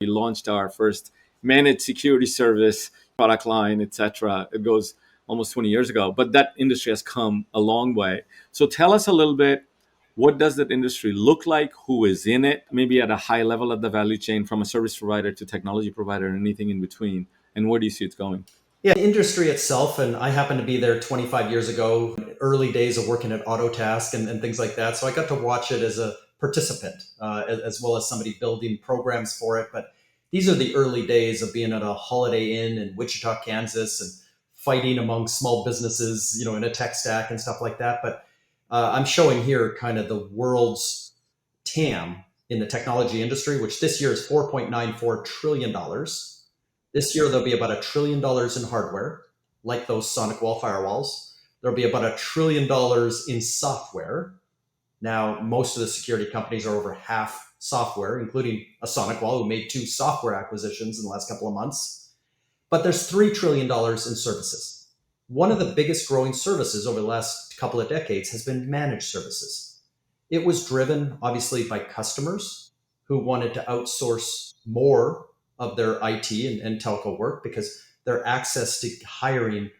We launched our first managed security service product line, etc. It goes almost 20 years ago, but that industry has come a long way. So tell us a little bit, what does that industry look like? Who is in it? Maybe at a high level of the value chain, from a service provider to technology provider and anything in between. And where do you see it's going? Yeah, the industry itself, and I happened to be there 25 years ago, early days of working at Autotask and things like that. So I got to watch it as a participant, as well as somebody building programs for it. But these are the early days of being at a Holiday Inn in Wichita, Kansas, and fighting among small businesses, in a tech stack and stuff like that. But I'm showing here kind of the world's TAM in the technology industry, which this year is $4.94 trillion. This year, there'll be about $1 trillion in hardware, like those sonic wall firewalls. There'll be about $1 trillion in software. Now, most of the security companies are over half software, including a Sonic Wall, who made 2 software acquisitions in the last couple of months. But there's $3 trillion in services. One of the biggest growing services over the last couple of decades has been managed services. It was driven, obviously, by customers who wanted to outsource more of their IT and telco work because their access to hiring,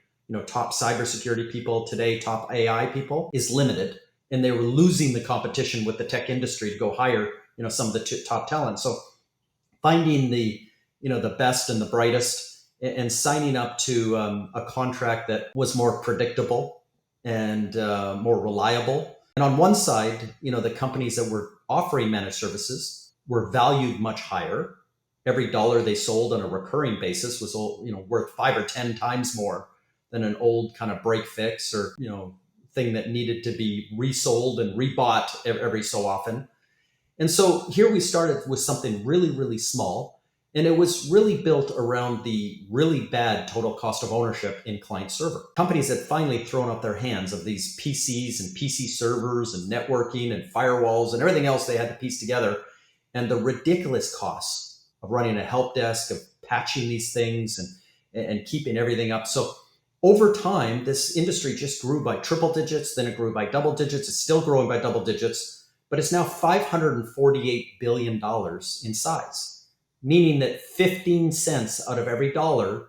top cybersecurity people today, top AI people is limited, and they were losing the competition with the tech industry to go hire, some of the top talent. So finding the best and the brightest and signing up to a contract that was more predictable and more reliable. And on one side, the companies that were offering managed services were valued much higher. Every dollar they sold on a recurring basis was worth 5 or 10 times more than an old kind of break fix or thing that needed to be resold and rebought every so often. And so here we started with something really, really small, and it was really built around the really bad total cost of ownership in client server. Companies had finally thrown up their hands of these PCs and PC servers and networking and firewalls and everything else they had to piece together, and the ridiculous costs of running a help desk, of patching these things and keeping everything up. So over time, this industry just grew by triple digits, then it grew by double digits. It's still growing by double digits, but it's now $548 billion in size, meaning that 15 cents out of every dollar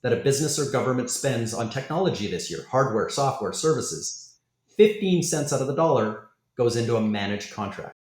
that a business or government spends on technology this year, hardware, software, services, 15 cents out of the dollar goes into a managed contract.